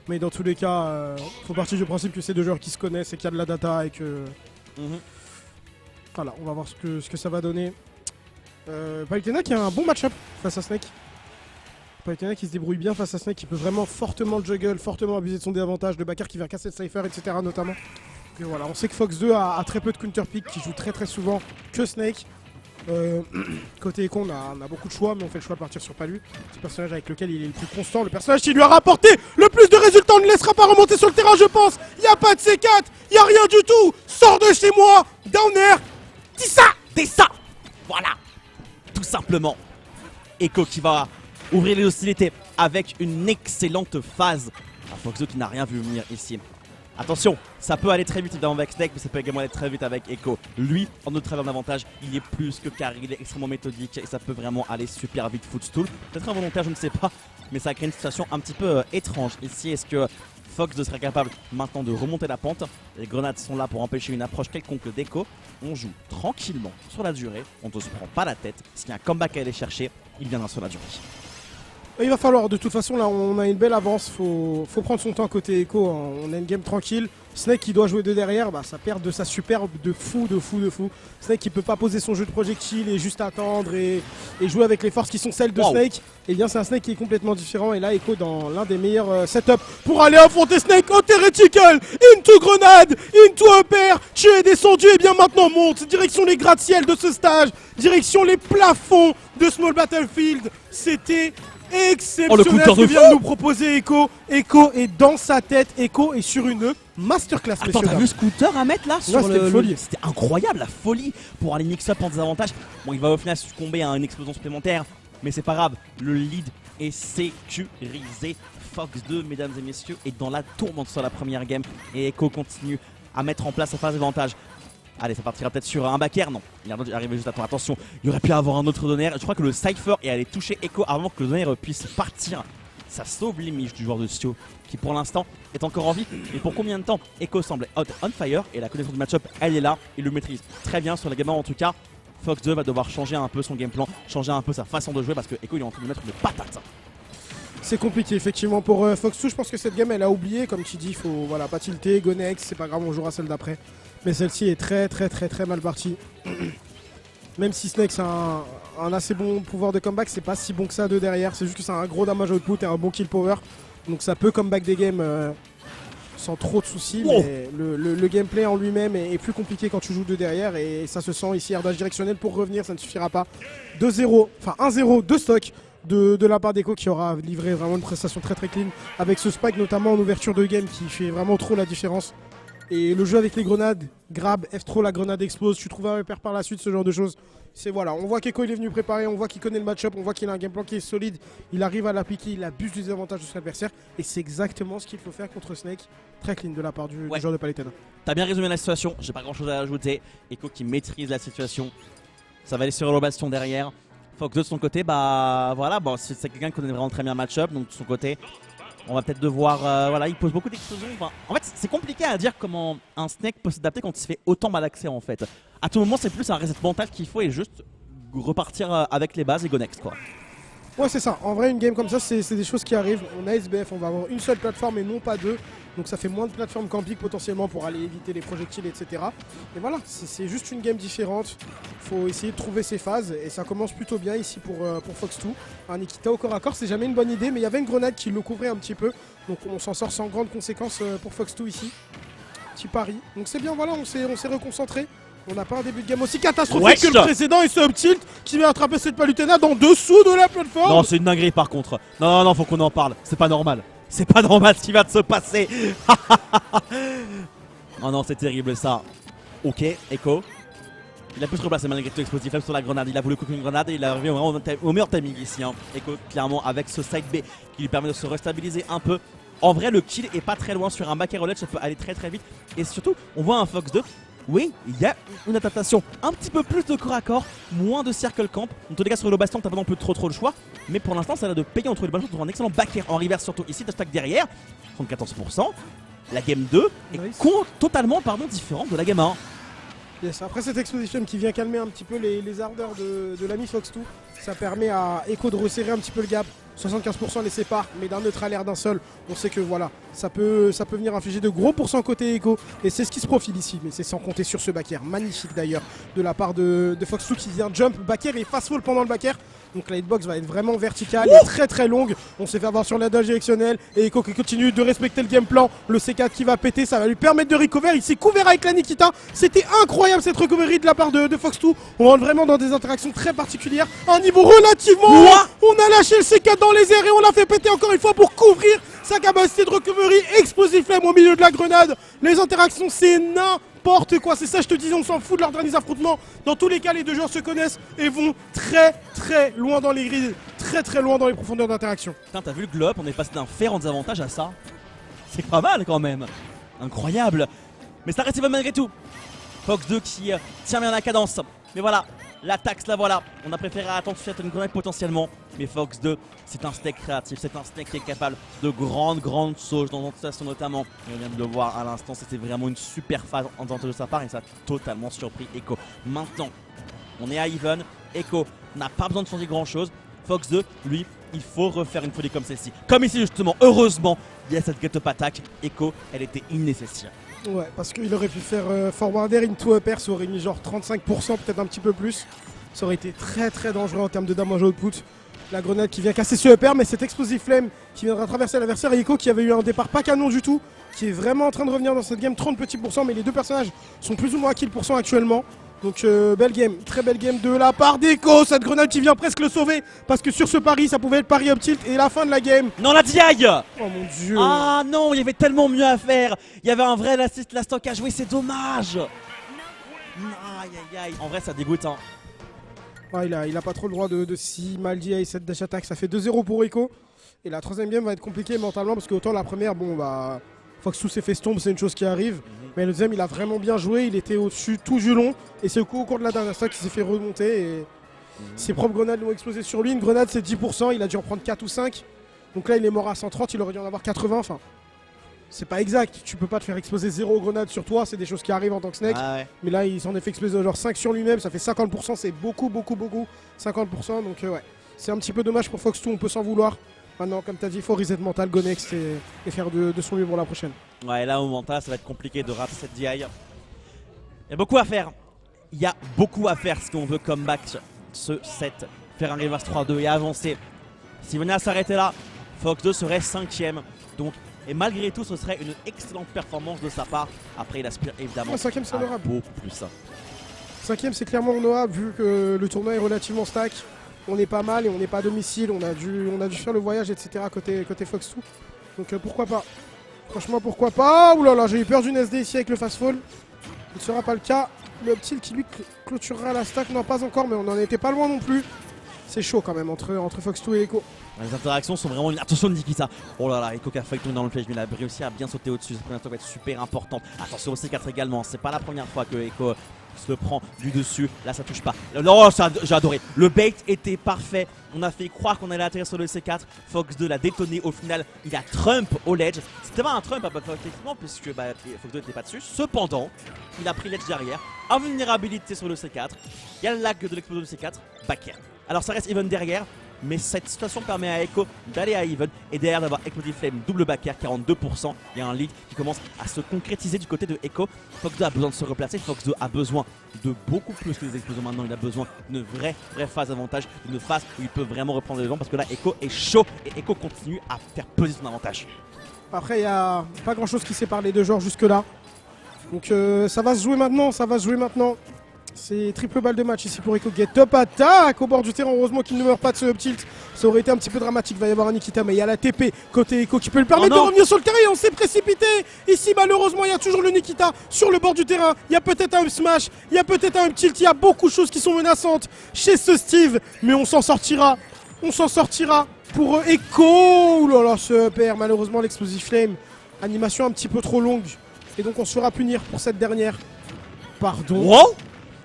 Mais dans tous les cas, faut partir du principe que c'est deux joueurs qui se connaissent et qu'il y a de la data et que... Voilà, on va voir ce que ça va donner. Palutena qui a un bon match-up face à Snake. Palutena qui se débrouille bien face à Snake, qui peut vraiment fortement le juggle, fortement abuser de son désavantage, de Bakar qui vient casser le Cypher, etc. notamment. Et voilà, on sait que Fox 2 a très peu de counter-pick, qui joue très souvent que Snake. Côté Echo, on a beaucoup de choix, mais on fait le choix de partir sur Palu. C'est le personnage avec lequel il est le plus constant, le personnage qui lui a rapporté le plus de résultats. On ne laissera pas remonter sur le terrain, je pense. Il n'y a pas de C4, il n'y a rien du tout. Sors de chez moi, Downer. Dis ça. Dis ça. Voilà. Tout simplement. Echo qui va ouvrir les hostilités avec une excellente phase. Fox 2 qui n'a rien vu venir ici. Attention, ça peut aller très vite évidemment avec Snake, mais ça peut également aller très vite avec Echo. Lui, en notre travers d'avantage, il est plus que carré, il est extrêmement méthodique et ça peut vraiment aller super vite footstool. Peut-être involontaire, je ne sais pas, mais ça crée une situation un petit peu étrange ici. Est-ce que Fox 2 serait capable maintenant de remonter la pente? Les grenades sont là pour empêcher une approche quelconque d'Echo. On joue tranquillement sur la durée, on ne se prend pas la tête. S'il y a un comeback à aller chercher, il viendra sur la durée. Il va falloir, de toute façon, là on a une belle avance, faut prendre son temps côté Echo, hein. On a une game tranquille. Snake qui doit jouer de derrière, ça perd de sa superbe de fou. Snake qui peut pas poser son jeu de projectile et juste attendre et jouer avec les forces qui sont celles de Snake. Et bien c'est un Snake qui est complètement différent et là Echo dans l'un des meilleurs setups pour aller affronter Snake au Theoretical, into grenade, into upper, tu es descendu et bien maintenant monte, direction les gratte-ciel de ce stage, direction les plafonds de Small Battlefield, c'était exceptionnel ce que vient de nous proposer Echo. Echo est dans sa tête, Echo est sur une masterclass. Attends, t'as vu le scooter à mettre là sur folie. C'était incroyable, la folie pour aller mix-up en désavantage. Bon, il va au final succomber à une explosion supplémentaire, mais c'est pas grave, le lead est sécurisé. Fox 2, mesdames et messieurs, est dans la tourmente sur la première game et Echo continue à mettre en place sa phase d'avantage. Allez, ça partira peut-être sur un backer. Non, il est arrivé juste à temps. Attention, il aurait pu avoir un autre donner. Je crois que le Cypher est allé toucher Echo avant que le donner puisse partir. Ça sauve les miches du joueur de Stio qui pour l'instant est encore en vie. Mais pour combien de temps? Echo semble on fire et la connaissance du match-up, elle est là. Il le maîtrise très bien sur la gamme en tout cas. Fox 2 va devoir changer un peu son game plan, changer un peu sa façon de jouer parce que Echo il est en train de mettre une patate. C'est compliqué effectivement pour Fox 2. Je pense que cette game elle a oublié, comme tu dis, il faut pas tilter. Go next, c'est pas grave, on jouera celle d'après. Mais celle-ci est très mal partie. Même si Snake a un assez bon pouvoir de comeback, c'est pas si bon que ça de derrière. C'est juste que c'est un gros damage output et un bon kill power. Donc ça peut comeback des games sans trop de soucis. Wow. Mais le gameplay en lui-même est plus compliqué quand tu joues de derrière. Et ça se sent ici, airdage directionnel pour revenir, ça ne suffira pas. 2-0, enfin 1-0 de stock de la part d'Echo qui aura livré vraiment une prestation très clean. Avec ce spike notamment en ouverture de game qui fait vraiment trop la différence. Et le jeu avec les grenades, grab, F3, la grenade explose, tu trouves un repère par la suite, ce genre de choses. C'est voilà, on voit qu'Echo il est venu préparer, on voit qu'il connaît le match-up, on voit qu'il a un game plan qui est solide, il arrive à l'appliquer, il abuse des avantages de son adversaire. Et c'est exactement ce qu'il faut faire contre Snake. Très clean de la part du joueur de Palutena. T'as bien résumé la situation, j'ai pas grand chose à ajouter. Echo qui maîtrise la situation. Ça va aller sur le bastion derrière. Fox 2 de son côté, voilà, c'est quelqu'un qui connaît vraiment très bien le match-up, donc de son côté. On va peut-être devoir, voilà, il pose beaucoup d'explosions. Enfin, en fait, c'est compliqué à dire comment un Snake peut s'adapter quand il se fait autant malaxer en fait. À tout moment, c'est plus un reset mental qu'il faut et juste repartir avec les bases et go next quoi. Ouais, c'est ça. En vrai, une game comme ça, c'est des choses qui arrivent. On a SBF, on va avoir une seule plateforme et non pas deux. Donc ça fait moins de plateformes camping potentiellement pour aller éviter les projectiles, etc. Et voilà, c'est juste une game différente. Il faut essayer de trouver ses phases et ça commence plutôt bien ici pour Fox 2. Un Nikita au corps à corps, c'est jamais une bonne idée, mais il y avait une grenade qui le couvrait un petit peu. Donc on s'en sort sans grande conséquence pour Fox 2 ici. Petit pari. Donc c'est bien, voilà, on s'est reconcentré. On n'a pas un début de game aussi catastrophique que le précédent et ce up tilt qui vient attraper cette Palutena dans dessous de la plateforme. Non, c'est une dinguerie par contre. Non, faut qu'on en parle. C'est pas normal. C'est pas normal ce qui va de se passer. Oh non, c'est terrible ça. Ok, Echo. Il a pu se replacer malgré tout explosif sur la grenade. Il a voulu couper une grenade et il est arrivé au meilleur timing ici. Echo, clairement, avec ce side B qui lui permet de se restabiliser un peu. En vrai, le kill est pas très loin sur un back et roulette. Ça peut aller très vite. Et surtout, on voit un Fox 2. Oui, il y a une adaptation, un petit peu plus de corps à corps, moins de circle camp. En tous les cas, sur le baston, t'as pas non plus trop le choix. Mais pour l'instant, ça a de payer entre les bastions pour un excellent back air en reverse, surtout ici. T'attaques derrière, 74%. La game 2 est totalement différente de la game 1. Yes. Après cette explosion qui vient calmer un petit peu les ardeurs de l'ami Fox 2, ça permet à Echo de resserrer un petit peu le gap. 75% les séparent, mais d'un neutre à l'air d'un seul, on sait que voilà, ça peut venir infliger de gros pourcents côté Echo, et c'est ce qui se profile ici, mais c'est sans compter sur ce back air, magnifique d'ailleurs, de la part de Fox2 qui vient jump, back air et fast fall pendant le back air. Donc la hitbox va être vraiment verticale et très très longue. On s'est fait avoir sur la dash directionnelle et Echo qui continue de respecter le game plan. Le C4 qui va péter, ça va lui permettre de recover. Il s'est couvert avec la Nikita. C'était incroyable cette recovery de la part de Fox2. On rentre vraiment dans des interactions très particulières. À un niveau relativement haut. On a lâché le C4 dans les airs et on l'a fait péter encore une fois pour couvrir sa capacité de recovery. Explosive flame au milieu de la grenade. Les interactions, c'est n'importe quoi, c'est ça je te disais, on s'en fout de leurs derniers affrontements. Dans tous les cas, les deux joueurs se connaissent et vont très très loin dans les grilles, très très loin dans les profondeurs d'interaction. Putain, t'as vu le globe, on est passé d'un fer en désavantage à ça. C'est pas mal quand même. Incroyable. Mais ça reste malgré tout. Fox2 qui tient bien la cadence. Mais voilà, l'attaque, la voilà. On a préféré attendre sur une grenade potentiellement. Mais Fox2, c'est un snake créatif, c'est un snake qui est capable de grandes sauges dans l'anticipation notamment. On vient de le voir à l'instant, c'était vraiment une super phase en de sa part et ça a totalement surpris Echo. Maintenant, on est à even, Echo n'a pas besoin de changer grand chose. Fox2, lui, il faut refaire une folie comme celle-ci. Comme ici justement, heureusement, il y a cette get-up attack. Echo, elle était innécessaire. Ouais, parce qu'il aurait pu faire forward air into upper, ça aurait mis genre 35%, peut-être un petit peu plus. Ça aurait été très très dangereux en termes de damage output. La grenade qui vient casser ce upper, mais cette explosive flame qui viendra traverser l'adversaire. Et Echo qui avait eu un départ pas canon du tout, qui est vraiment en train de revenir dans cette game, 30 petits pourcents, mais les deux personnages sont plus ou moins à kill % actuellement. Donc belle game, très belle game de la part d'Echo, cette grenade qui vient presque le sauver, parce que sur ce pari, ça pouvait être pari up tilt et la fin de la game. Non, la DI. Oh mon dieu. Ah non, il y avait tellement mieux à faire. Il y avait un vrai last stock à jouer, c'est dommage. Aïe aïe aïe, en vrai ça dégoûte hein. Ouais, il a pas trop le droit de si mal dit cette dash attack, ça fait 2-0 pour Echo. Et la troisième game va être compliquée mentalement parce que autant la première, bon bah, Fox2 s'est fait stomp, c'est une chose qui arrive. Mais le deuxième, il a vraiment bien joué, il était au-dessus tout du long. Et c'est au cours de la dernière stack qu'il s'est fait remonter. Et ses propres grenades l'ont explosé sur lui. Une grenade, c'est 10%, il a dû en prendre 4 ou 5. Donc là, il est mort à 130, il aurait dû en avoir 80. Enfin, c'est pas exact, tu peux pas te faire exploser 0 grenade sur toi, c'est des choses qui arrivent en tant que snake. Ah ouais. Mais là, il s'en est fait exploser genre 5 sur lui-même, ça fait 50%, c'est beaucoup. 50%, donc ouais. C'est un petit peu dommage pour Fox2, on peut s'en vouloir. Maintenant, comme tu as dit, il faut reset mental, go next et faire de son mieux pour la prochaine. Ouais, là au mental, ça va être compliqué de rater cette DI. Il y a beaucoup à faire. Il y a beaucoup à faire si on veut comeback ce set, faire un reverse 3-2 et avancer. Si venait à s'arrêter là, Fox2 serait 5ème. Donc, et malgré tout, ce serait une excellente performance de sa part. Après, il aspire évidemment Ouais, 5ème, c'est honorable. beaucoup plus. 5ème, c'est clairement honorable vu que le tournoi est relativement stack. On est pas mal et on n'est pas à domicile, on a dû faire le voyage, etc. côté Fox2. Donc pourquoi pas. Franchement, pourquoi pas. Ouh là là, j'ai eu peur d'une SD ici avec le fast fall. Il ne sera pas le cas. Le petit qui lui clôturera la stack, non pas encore, mais on n'en était pas loin non plus. C'est chaud quand même entre Fox2 et Echo. Les interactions sont vraiment une... Attention Nikita. Oh là là, Echo qui a failli tomber dans le piège, mais il a réussi à bien sauter au-dessus. Cette première tour va être super importante. Attention au C4 également, c'est pas la première fois que Echo se prend du dessus. Là ça touche pas. Non, j'ai adoré. Le bait était parfait. On a fait croire qu'on allait atterrir sur le C4. Fox2 l'a détonné. Au final, il a Trump au ledge. C'était pas un Trump effectivement, puisque bah, Fox2 n'était pas dessus. Cependant, il a pris ledge derrière. Invulnérabilité sur le C4. Il y a le lag de l'explosion du C4. Back air. Alors ça reste even derrière. Mais cette situation permet à Echo d'aller à even et derrière d'avoir Explosive Flame double back air 42%. Il y a un lead qui commence à se concrétiser du côté de Echo. Fox2 a besoin de se replacer, Fox2 a besoin de beaucoup plus que des explosions maintenant. Il a besoin d'une vraie phase avantage, d'une phase où il peut vraiment reprendre le devant parce que là Echo est chaud et Echo continue à faire peser son avantage. Après, il n'y a pas grand chose qui sépare les deux joueurs jusque là. Donc ça va se jouer maintenant, C'est triple balle de match ici pour Echo. Get up attack au bord du terrain. Heureusement qu'il ne meurt pas de ce up tilt. Ça aurait été un petit peu dramatique. Il va y avoir un Nikita, mais il y a la TP côté Echo qui peut lui permettre de revenir sur le terrain. Et on s'est précipité. Ici, malheureusement, il y a toujours le Nikita sur le bord du terrain. Il y a peut-être un up smash. Il y a peut-être un up tilt. Il y a beaucoup de choses qui sont menaçantes chez ce Steve. Mais on s'en sortira. Pour Echo. Ouh là là, ce upper. Malheureusement, l'explosive flame. Animation un petit peu trop longue. Et donc, on se fera punir pour cette dernière. Pardon. Wow!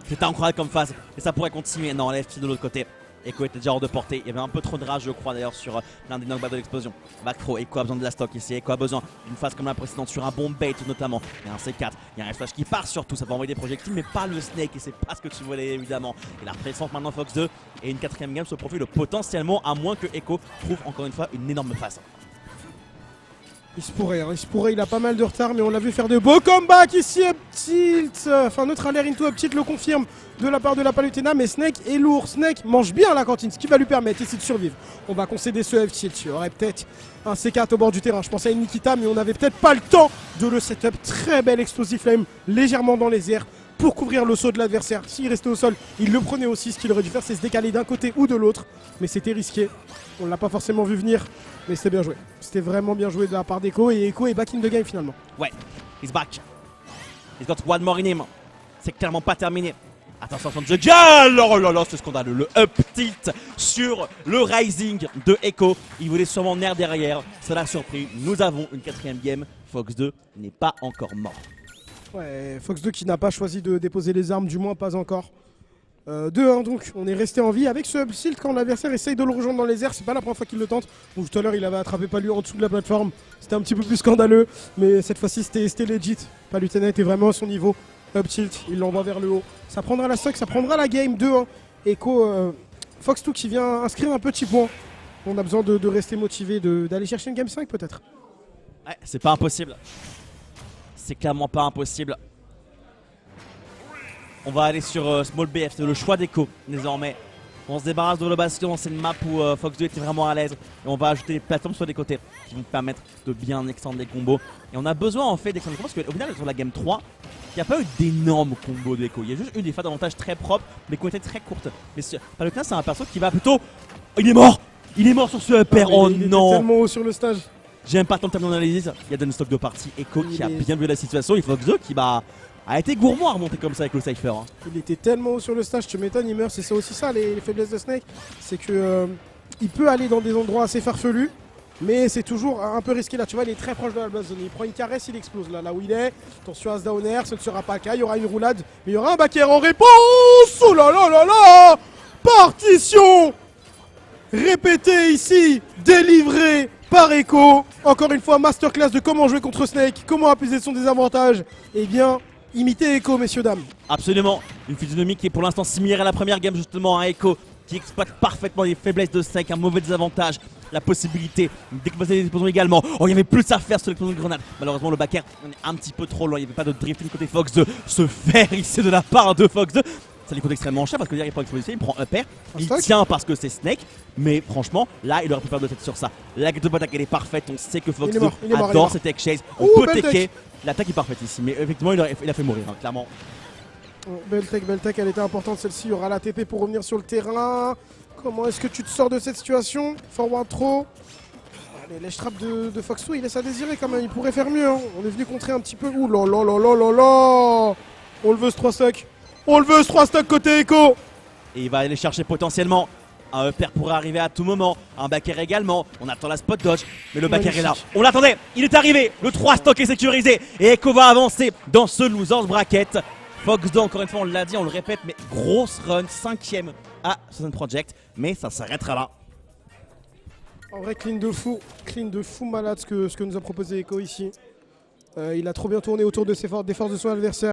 C'était incroyable comme phase et ça pourrait continuer. Non, left de l'autre côté. Echo était déjà hors de portée. Il y avait un peu trop de rage, je crois, d'ailleurs, sur l'un des knockbacks de l'explosion. Back throw, Echo a besoin de la stock ici. Echo a besoin d'une phase comme la précédente sur un bon bait, notamment. Il y a un C4, il y a un flash qui part surtout. Ça va envoyer des projectiles, mais pas le Snake. Et c'est pas ce que tu voulais, évidemment. Et la présence maintenant Fox 2. Et une quatrième game se profile potentiellement, à moins que Echo trouve encore une fois une énorme phase. Il se pourrait, il a pas mal de retard, mais on l'a vu faire de beaux comebacks ici. Up tilt, enfin notre alert into up tilt le confirme de la part de la Palutena, mais Snake est lourd. Snake mange bien la cantine, ce qui va lui permettre ici de survivre. On va concéder ce up tilt. Il y aurait peut-être un C4 au bord du terrain. Je pensais à une Nikita, mais on n'avait peut-être pas le temps de le setup. Très belle explosive flame, légèrement dans les airs, pour couvrir le saut de l'adversaire. S'il restait au sol, il le prenait aussi. Ce qu'il aurait dû faire, c'est se décaler d'un côté ou de l'autre. Mais c'était risqué. On ne l'a pas forcément vu venir, mais c'était bien joué. C'était vraiment bien joué de la part d'Echo. Et Echo est back in the game finalement. Ouais, he's back. He's got one more in him. C'est clairement pas terminé. Attention, son juggle. Oh là là, c'est scandaleux. Le up tilt sur le rising de Echo. Il voulait sûrement nair derrière. Ça l'a surpris. Nous avons une quatrième game. Fox 2 n'est pas encore mort. Ouais, Fox 2 qui n'a pas choisi de déposer les armes, du moins pas encore. 2-1 donc, on est resté en vie avec ce up tilt quand l'adversaire essaye de le rejoindre dans les airs. C'est pas la première fois qu'il le tente. Donc tout à l'heure il avait attrapé Palu en dessous de la plateforme. C'était un petit peu plus scandaleux, mais cette fois-ci c'était legit. Palutena était vraiment à son niveau. Up tilt, il l'envoie vers le haut. Ça prendra la stock, ça prendra la game 2-1. Echo, Fox 2 qui vient inscrire un petit point. On a besoin de rester motivé, d'aller chercher une game 5 peut-être. Ouais, c'est pas impossible. C'est clairement pas impossible. On va aller sur Small BF, c'est le choix d'Echo désormais. On se débarrasse de le bastion, c'est une map où Fox 2 était vraiment à l'aise. Et on va ajouter les plateformes sur les côtés qui vont permettre de bien extendre les combos. Et on a besoin en fait d'extendre les combos parce qu'au final sur la game 3, il n'y a pas eu d'énormes combos d'Echo. Il y a juste eu des phases d'avantage très propres mais qui ont été très courtes. Mais Palutena c'est un perso qui va plutôt... Il est mort. Il est mort sur ce upper, oh il non. était tellement haut sur le stage. J'ai même pas le temps de terminer l'analyse. Il y a donné stock de partie. Echo qui a bien vu la situation. Et Fox 2 qui a été gourmand à remonter comme ça avec le Cypher. Hein. Il était tellement haut sur le stage, tu m'étonnes, il meurt. C'est aussi ça les faiblesses de Snake. C'est que il peut aller dans des endroits assez farfelus, mais c'est toujours un peu risqué là. Tu vois, il est très proche de la base zone. Il prend une caresse, il explose là où il est. Attention à ce down air, ce ne sera pas le cas. Il y aura une roulade, mais il y aura un back air en réponse. Oh là là là là. Partition répétée ici, délivrée par Echo. Encore une fois, masterclass de comment jouer contre Snake, comment appuyer son désavantage. Eh bien, imitez Echo, messieurs, dames. Absolument. Une physionomie qui est pour l'instant similaire à la première game, justement, à Echo, qui exploite parfaitement les faiblesses de Snake, un mauvais désavantage, la possibilité d'exploser les explosions également. Oh, il y avait plus à faire sur l'explosion de grenade. Malheureusement, le back air on est un petit peu trop loin. Il n'y avait pas de drifting côté Fox 2. Se faire ici de la part de Fox 2. Ça lui coûte extrêmement cher parce que derrière il prend l'explosion, il prend up air, il tient parce que c'est Snake, mais franchement là il aurait pu faire de tête sur ça. La de attaque elle est parfaite, on sait que Fox 2 adore cette tech chase, on peut techer. L'attaque est parfaite ici, mais effectivement il a fait mourir, hein, clairement. Belle tech, elle était importante celle-ci, il y aura la TP pour revenir sur le terrain. Comment est-ce que tu te sors de cette situation? Forward throw. Les traps de Fox 2 il laisse à désirer quand même, il pourrait faire mieux. Hein. On est venu contrer un petit peu. Ouh là là là là là là. On le veut ce 3 stock. On le veut ce 3 stock côté Echo. Et il va aller chercher potentiellement un upper pourrait arriver à tout moment, un back air également, on attend la spot dodge, mais le back air est là, on l'attendait, il est arrivé, le 3 stock est sécurisé et Echo va avancer dans ce loser's bracket. Fox 2 encore une fois on l'a dit, on le répète, mais grosse run, 5ème à Southern Project, mais ça s'arrêtera là. En vrai clean de fou malade ce que nous a proposé Echo ici. Il a trop bien tourné autour de des forces de son adversaire.